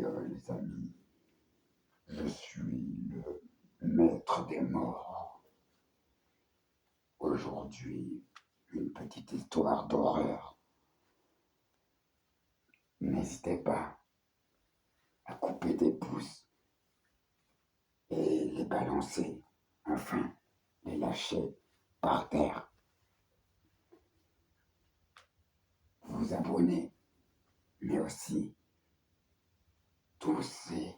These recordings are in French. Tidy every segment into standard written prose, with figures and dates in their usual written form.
les amis, je suis le maître des morts. Aujourd'hui, une petite histoire d'horreur. N'hésitez pas à couper des pouces et les balancer, enfin les lâcher par terre. Vous abonner, mais aussi tous ces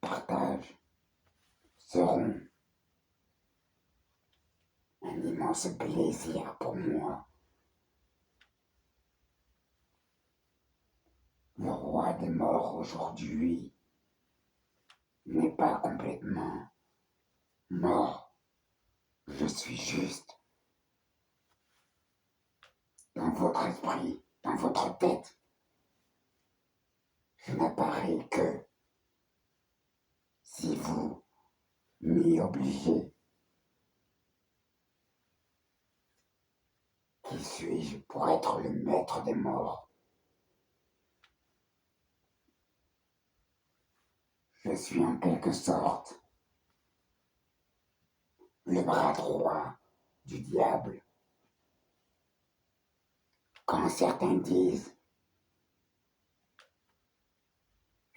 partages seront un immense plaisir pour moi. Le roi des morts aujourd'hui n'est pas complètement mort. Je suis juste dans votre esprit, dans votre tête. Je n'apparais que si vous m'y obligez. Qui suis-je pour être le maître des morts? Je suis en quelque sorte le bras droit du diable. Quand certains disent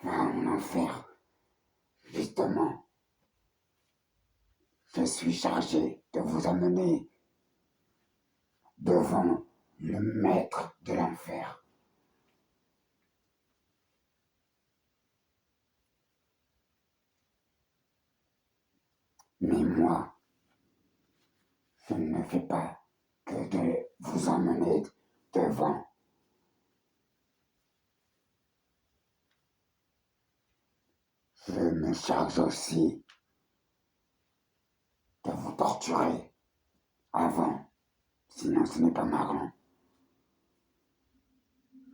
va en enfer, justement, je suis chargé de vous amener devant le maître de l'enfer. Mais moi, je ne fais pas que de vous emmener devant. Je me charge aussi de vous torturer avant, sinon ce n'est pas marrant.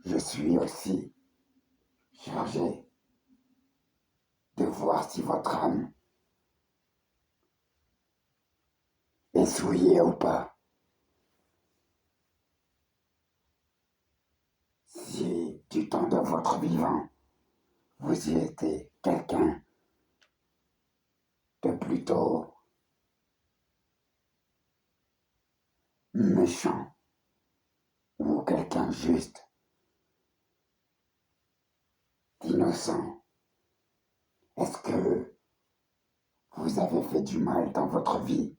Je suis aussi chargé de voir si votre âme est souillée ou pas. Si du temps de votre vivant, vous y étiez quelqu'un de plutôt méchant ou quelqu'un juste, d'innocent, est-ce que vous avez fait du mal dans votre vie?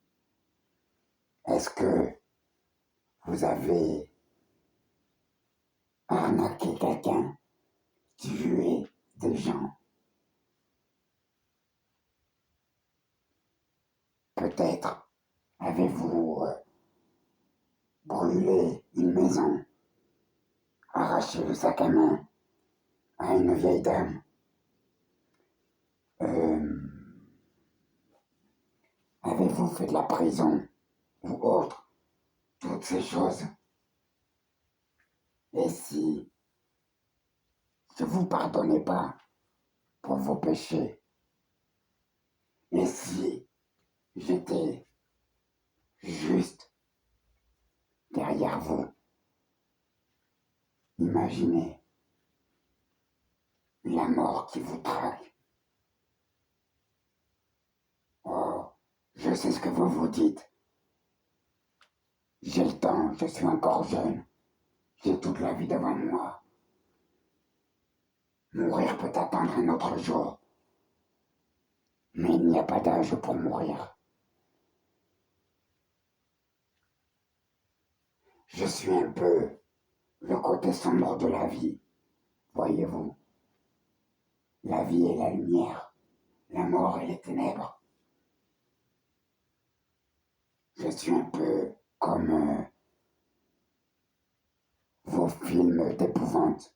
Est-ce que vous avez arnaqué quelqu'un, tué des gens? Peut-être avez-vous brûlé une maison, arraché le sac à main à une vieille dame. Avez-vous fait de la prison ou autre? Toutes ces choses. Et si je vous pardonnais pas pour vos péchés? Et si j'étais juste derrière vous? Imaginez la mort qui vous traque. Oh, je sais ce que vous vous dites. J'ai le temps, je suis encore jeune. J'ai toute la vie devant moi. Mourir peut attendre un autre jour. Mais il n'y a pas d'âge pour mourir. Je suis un peu le côté sombre de la vie, voyez-vous. La vie est la lumière, la mort et les ténèbres. Je suis un peu comme vos films d'épouvante,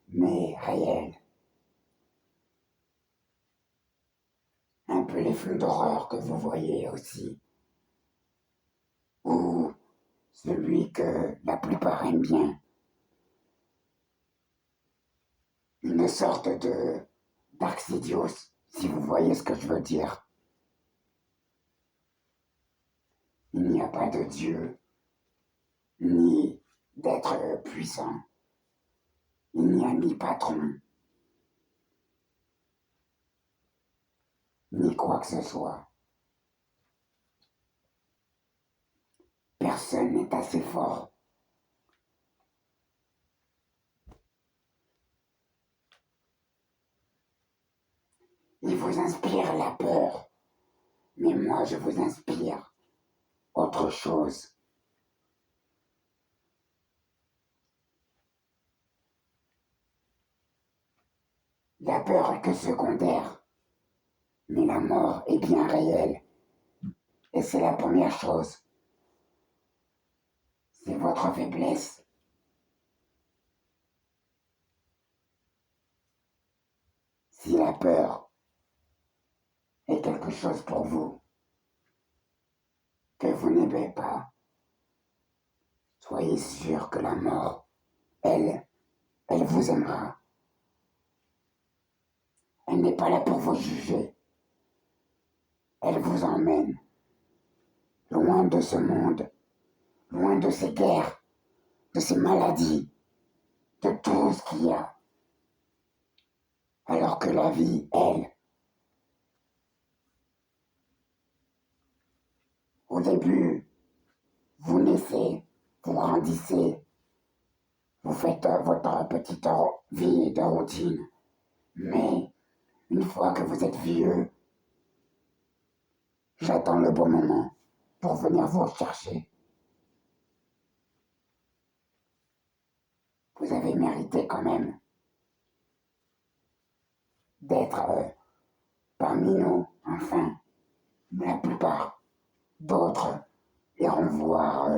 mais réels. Un peu les films d'horreur que vous voyez aussi. Ou celui que la plupart aiment bien. Une sorte de d'Arxidios, si vous voyez ce que je veux dire. Il n'y a pas de Dieu, ni d'être puissant. Il n'y a ni patron, ni quoi que ce soit. Personne n'est assez fort. Il vous inspire la peur, mais moi je vous inspire autre chose. La peur est que secondaire, mais la mort est bien réelle. Et c'est la première chose. C'est votre faiblesse. Si la peur est quelque chose pour vous que vous n'aimez pas, soyez sûr que la mort, elle vous aimera. Elle n'est pas là pour vous juger. Elle vous emmène loin de ce monde, loin de ces guerres, de ces maladies, de tout ce qu'il y a. Alors que la vie, elle, au début, vous naissez, vous grandissez, vous faites votre petite vie de routine. Mais une fois que vous êtes vieux, j'attends le bon moment pour venir vous chercher. Vous avez mérité quand même d'être parmi nous, enfin. La plupart d'autres iront voir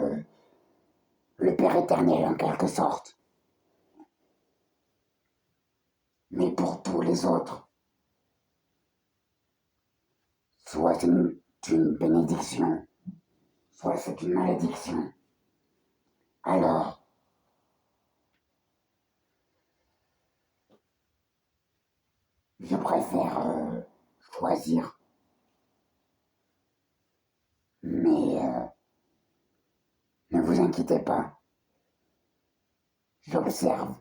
le Père éternel en quelque sorte. Mais pour tous les autres, soit c'est une bénédiction, soit c'est une malédiction. Alors, je préfère choisir. Mais ne vous inquiétez pas. J'observe